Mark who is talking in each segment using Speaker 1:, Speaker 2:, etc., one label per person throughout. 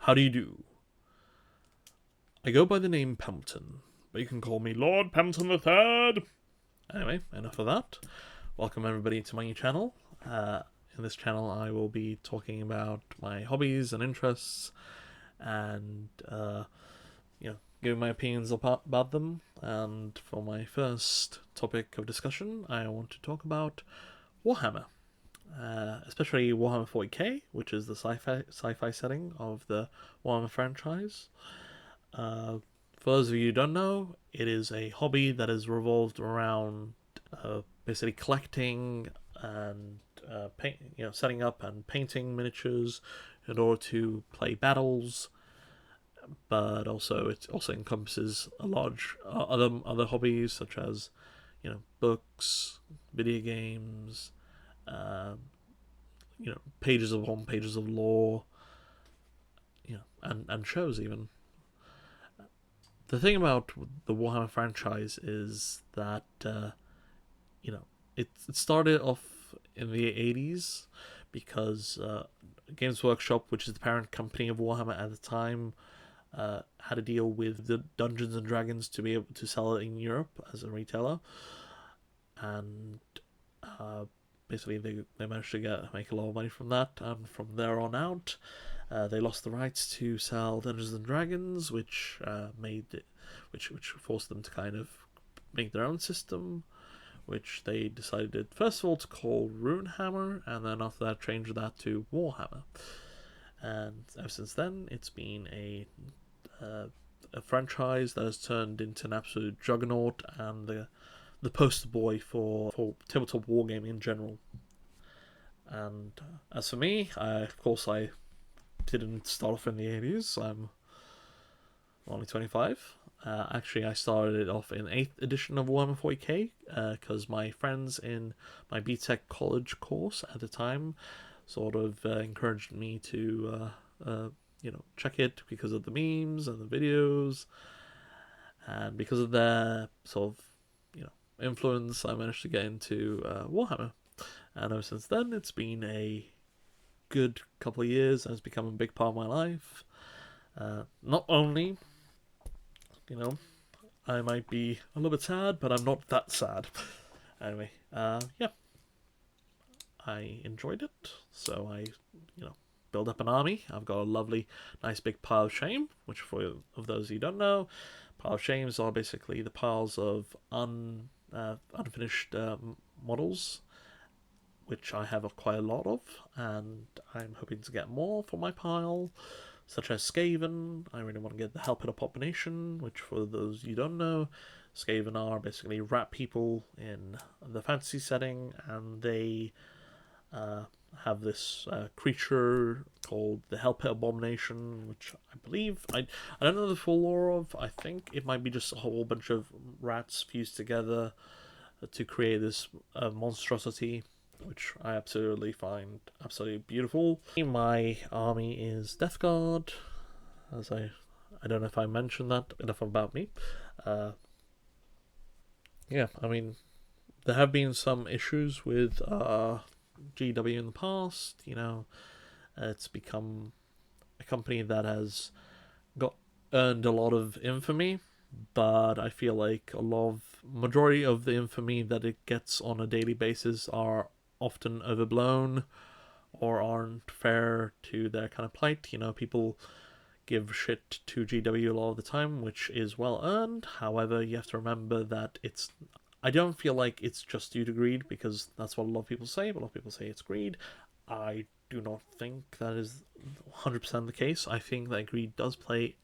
Speaker 1: How do you do? I go by the name Pembleton, but you can call me Lord Pembleton III. Anyway, enough of that. Welcome everybody to my new channel. In this channel I will be talking about my hobbies and interests and, giving my opinions about them. And for my first topic of discussion, I want to talk about Warhammer. Especially Warhammer 40k, which is the sci-fi setting of the Warhammer franchise. For those of you who don't know, it is a hobby that is revolved around basically collecting and setting up and painting miniatures in order to play battles. But also, it also encompasses a large other hobbies such as, books, video games, pages of lore, and shows even. The thing about the Warhammer franchise is that it started off in the 80s because Games Workshop, which is the parent company of Warhammer at the time, had a deal with the Dungeons and Dragons to be able to sell it in Europe as a retailer, and basically they managed to make a lot of money from that, and from there on out they lost the rights to sell Dungeons and Dragons, which forced them to kind of make their own system, which they decided first of all to call Runehammer, and then after that changed that to Warhammer. And ever since then, it's been a franchise that has turned into an absolute juggernaut and the poster boy for tabletop wargaming in general. And as for me, of course I didn't start off in the 80s. I'm only 25. Actually, I started it off in 8th edition of Warhammer 40k because my friends in my BTEC college course at the time sort of encouraged me to check it because of the memes and the videos, and because of their sort of influence, I managed to get into Warhammer, and ever since then it's been a good couple of years and it's become a big part of my life. Not only, I might be a little bit sad, but I'm not that sad. Anyway, I enjoyed it, so I, build up an army. I've got a lovely, nice big pile of shame, which for those who don't know, pile of shames are basically the piles of unfinished models, which I have quite a lot of, and I'm hoping to get more for my pile, such as Skaven. I really want to get the Hellpit Abomination, which for those you don't know, Skaven are basically rat people in the fantasy setting, and they have this creature called the Hellpit Abomination, which I believe, I don't know the full lore of. I think it might be just a whole bunch of rats fused together to create this monstrosity, which I absolutely find absolutely beautiful. My army is Death Guard, as I don't know if I mentioned that. Enough about me. There have been some issues with GW in the past. It's become a company that has earned a lot of infamy, but I feel like majority of the infamy that it gets on a daily basis are often overblown or aren't fair to their kind of plight. People give shit to GW a lot of the time, which is well earned. However, you have to remember that I don't feel like it's just due to greed, because that's what a lot of people say. But a lot of people say it's greed. I do not think that is 100% the case. I think that greed does play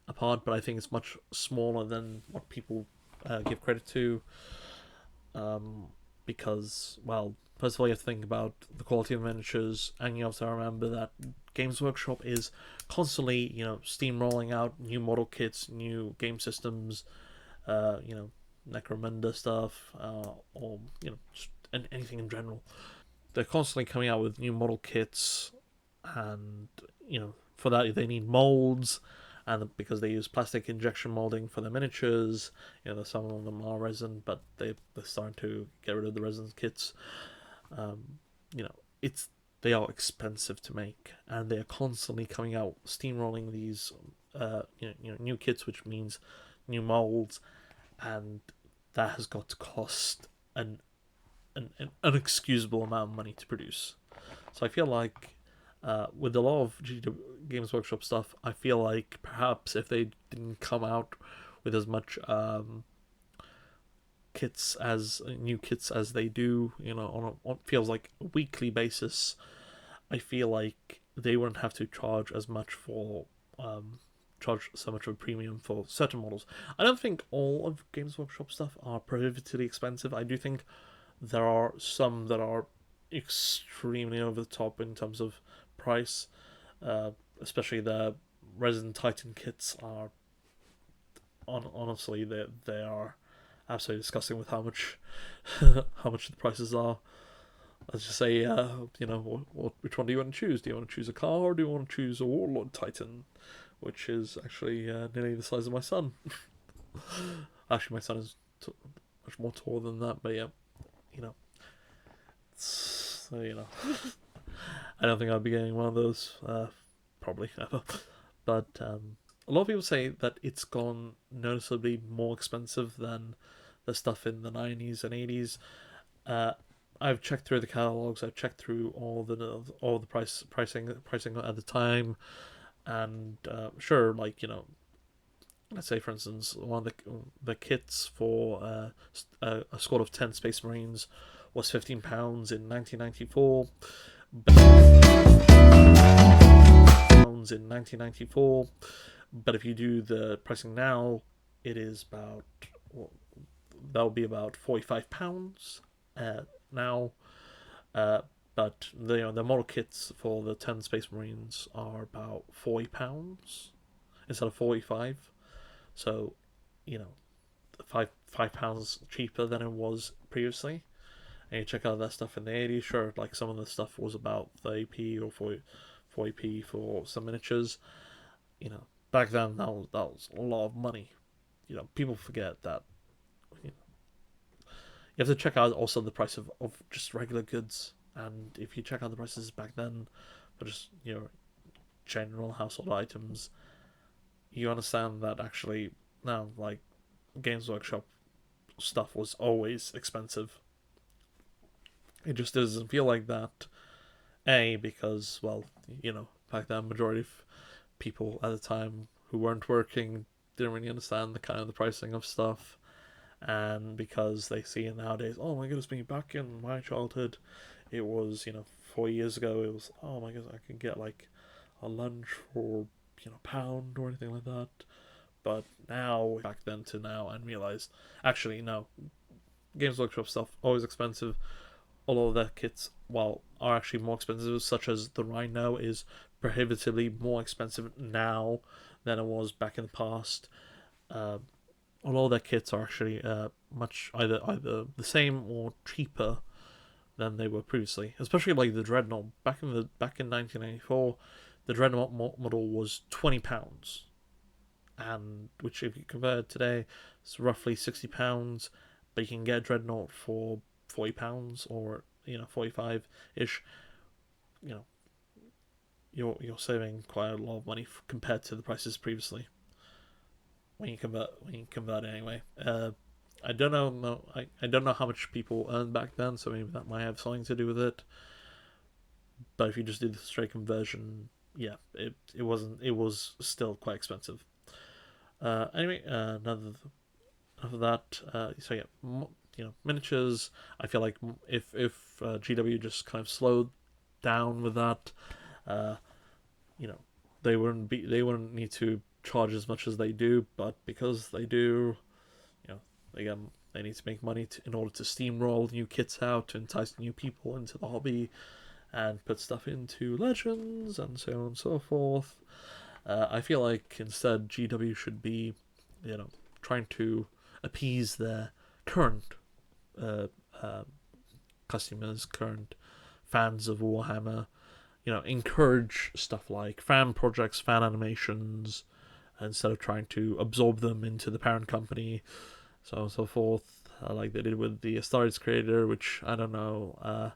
Speaker 1: a part, but I think it's much smaller than what people give credit to. Because, well, first of all, you have to think about the quality of miniatures, and you have to remember that Games Workshop is constantly, steamrolling out new model kits, new game systems, Necromunda stuff, or just anything in general. They're constantly coming out with new model kits, and for that they need molds, and because they use plastic injection molding for their miniatures, some of them are resin, but they're starting to get rid of the resin kits. It's they are expensive to make, and they are constantly coming out, steamrolling these new kits, which means new molds, and that has got to cost an unexcusable amount of money to produce. So I feel like with a lot of Games Workshop stuff, I feel like perhaps if they didn't come out with as much new kits as they do, on feels like a weekly basis, I feel like they wouldn't have to charge as much for charge so much of a premium for certain models. I don't think all of Games Workshop stuff are prohibitively expensive. I do think there are some that are extremely over the top in terms of price, especially the Resident Titan kits are honestly they are absolutely disgusting with how much how much the prices are. Let's just say, which one do you want to choose? Do you want to choose a car, or do you want to choose a Warlord Titan, which is actually nearly the size of my son? Actually, my son is much more tall than that, but yeah, so I don't think I'd be getting one of those, probably ever. But a lot of people say that it's gone noticeably more expensive than the stuff in the 90s and 80s. I've checked through the catalogs. I've checked through all the pricing at the time, and sure, let's say for instance, one of the kits for a squad of 10 Space Marines was £15 in 1994. But if you do the pricing now, it is about that'll be about £45 now. But the model kits for the 10 Space Marines are about £40 instead of 45. So, £5 cheaper than it was previously. And you check out that stuff in the 80s, sure, like some of the stuff was about 30p or 40p for some miniatures. Back then that was a lot of money. People forget that. You have to check out also the price of just regular goods. And if you check out the prices back then for just general household items, you understand that actually now, like, Games Workshop stuff was always expensive. It just doesn't feel like that. Because, back then, majority of people at the time who weren't working didn't really understand the pricing of stuff, and because they see it nowadays, oh my goodness me, back in my childhood, it was 4 years ago, it was, oh my goodness, I could get like a lunch for £1 or anything like that. But now, back then to now, and realized actually no, Games Workshop stuff always expensive. A lot of their kits, are actually more expensive, such as the Rhino is prohibitively more expensive now than it was back in the past. A lot of their kits are actually much either the same or cheaper than they were previously. Especially like the Dreadnought. Back in 1994, the Dreadnought model was £20, and which if you compare it today, it's roughly £60. But you can get a Dreadnought for £40 or 45 ish. You're saving quite a lot of money compared to the prices previously. When you convert anyway. I don't know. No, I don't know how much people earned back then, so maybe that might have something to do with it. But if you just did the straight conversion, yeah, it was still quite expensive. Anyway, enough of that. So yeah, miniatures. I feel like if GW just kind of slowed down with that, they wouldn't need to charge as much as they do. But because they do, they need to make money in order to steamroll new kits out to entice new people into the hobby and put stuff into Legends and so on and so forth. I feel like instead GW should be, trying to appease their current customers, current fans of Warhammer. Encourage stuff like fan projects, fan animations, instead of trying to absorb them into the parent company, so on and so forth, like they did with the Astartes creator, which I don't know,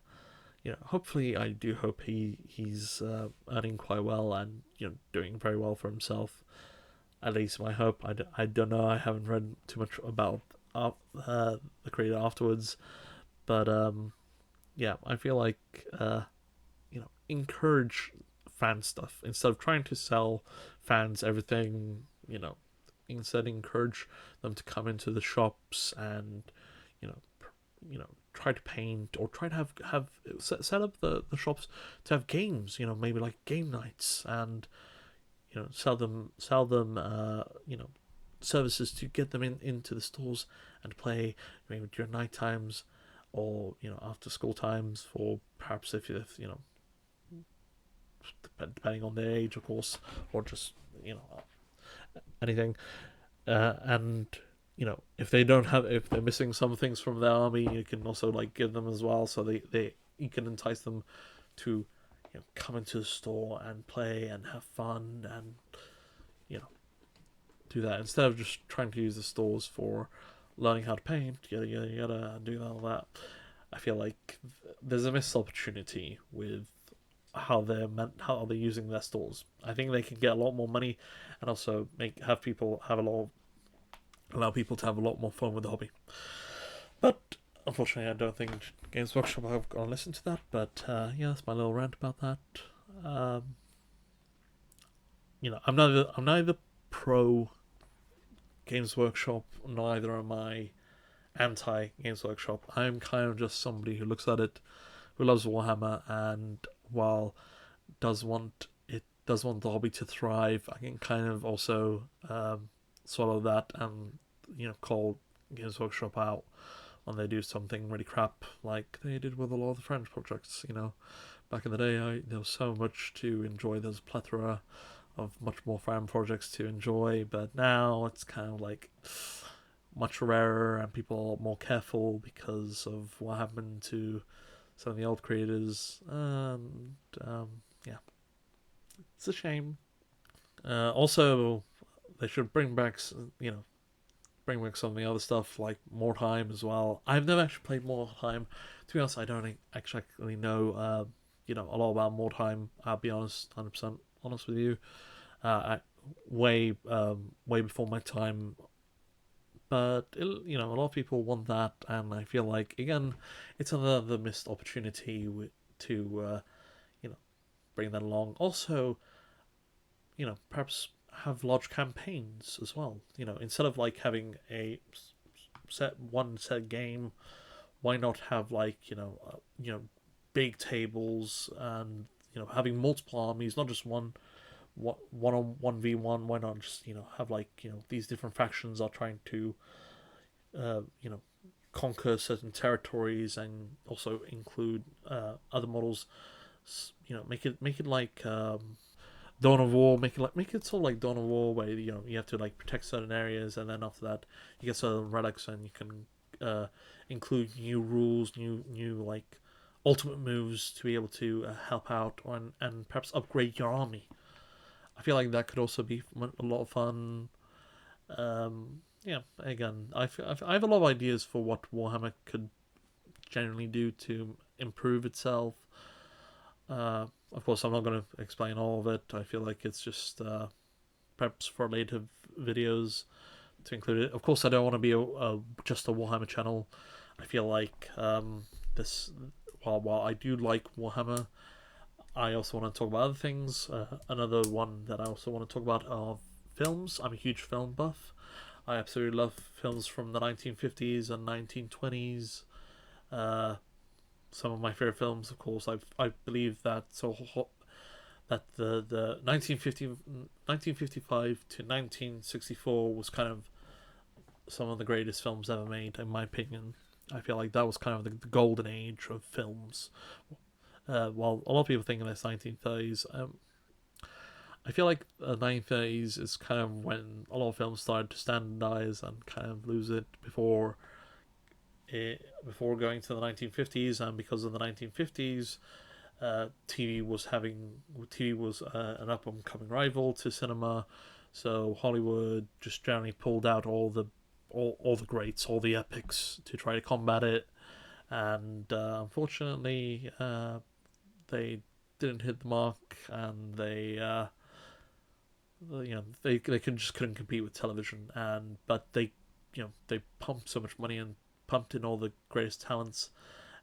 Speaker 1: hopefully, I do hope he's earning quite well and doing very well for himself. At least my hope. I don't know. I haven't read too much about the creator afterwards, but yeah, I feel like encourage fan stuff instead of trying to sell fans everything. Instead encourage them to come into the shops and you know try to paint or try to have set up the shops to have games. Maybe like game nights and sell them services to get them into the stores and play maybe during night times or after school times for perhaps if depending on their age, of course, or just anything. And if they're missing some things from their army, you can also like give them as well, so they you can entice them to come into the store and play and have fun and do that instead of just trying to use the stores for learning how to paint, and doing all that. I feel like there's a missed opportunity with how they're using their stores. I think they can get a lot more money and also allow people to have a lot more fun with the hobby. But unfortunately, I don't think Games Workshop are going to listen to that. But yeah, that's my little rant about that. I'm neither pro Games Workshop, neither am I anti Games Workshop. I'm kind of just somebody who looks at it, who loves Warhammer, and while does want the hobby to thrive, I can kind of also swallow that and call Games Workshop out when they do something really crap, like they did with a lot of the French projects. Back in the day, there was so much to enjoy. There's a plethora of much more fan projects to enjoy, but now it's kind of like much rarer and people are more careful because of what happened to some of the old creators. And yeah, it's a shame. Also, they should bring back some of the other stuff like Mordheim as well. I've never actually played Mordheim. To be honest, I don't actually know a lot about Mordheim. I'll be honest, 100% honest with you. Way before my time, but a lot of people want that, and I feel like again, it's another missed opportunity to bring that along. Also, perhaps have large campaigns as well. Instead of like having a set game, why not have like big tables and having multiple armies, not just one on 1v1. Why not just have like these different factions are trying to conquer certain territories and also include other models. Make it like Dawn of War. Make it sort of like Dawn of War, where you have to like protect certain areas, and then after that you get certain relics, and you can include new rules, new like ultimate moves to be able to help out and perhaps upgrade your army. I feel like that could also be a lot of fun. Yeah, again, I have a lot of ideas for what Warhammer could generally do to improve itself. Of course, I'm not going to explain all of it. I feel like it's just perhaps for later videos to include it. Of course, I don't want to be just a Warhammer channel. I feel like this. While I do like Warhammer, I also want to talk about other things. Another one that I also want to talk about are films. I'm a huge film buff. I absolutely love films from the 1950s and 1920s. Some of my favorite films, of course, I believe that that the 1955 to 1964 was kind of some of the greatest films ever made, in my opinion. I feel like that was kind of the golden age of films. While a lot of people think of this 1930s, I feel like the 1930s is kind of when a lot of films started to standardize and kind of lose it before going to the 1950s. And because of the 1950s, TV was an up and coming rival to cinema, so Hollywood just generally pulled out all the greats, all the epics to try to combat it. and unfortunately, they didn't hit the mark, and they just couldn't compete with television. But they pumped so much money and pumped in all the greatest talents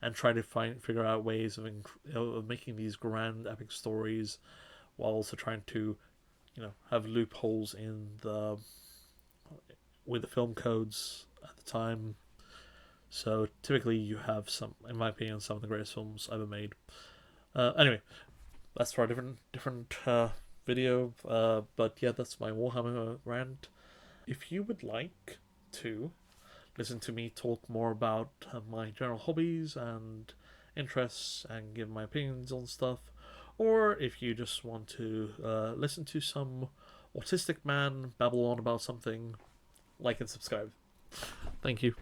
Speaker 1: and tried to figure out ways of making these grand epic stories while also trying to have loopholes in the with the film codes at the time. So typically, you have in my opinion, some of the greatest films ever made. Anyway, that's for a different video. But yeah, that's my Warhammer rant. If you would like to listen to me talk more about my general hobbies and interests and give my opinions on stuff, or if you just want to listen to some autistic man babble on about something, like and subscribe. Thank you.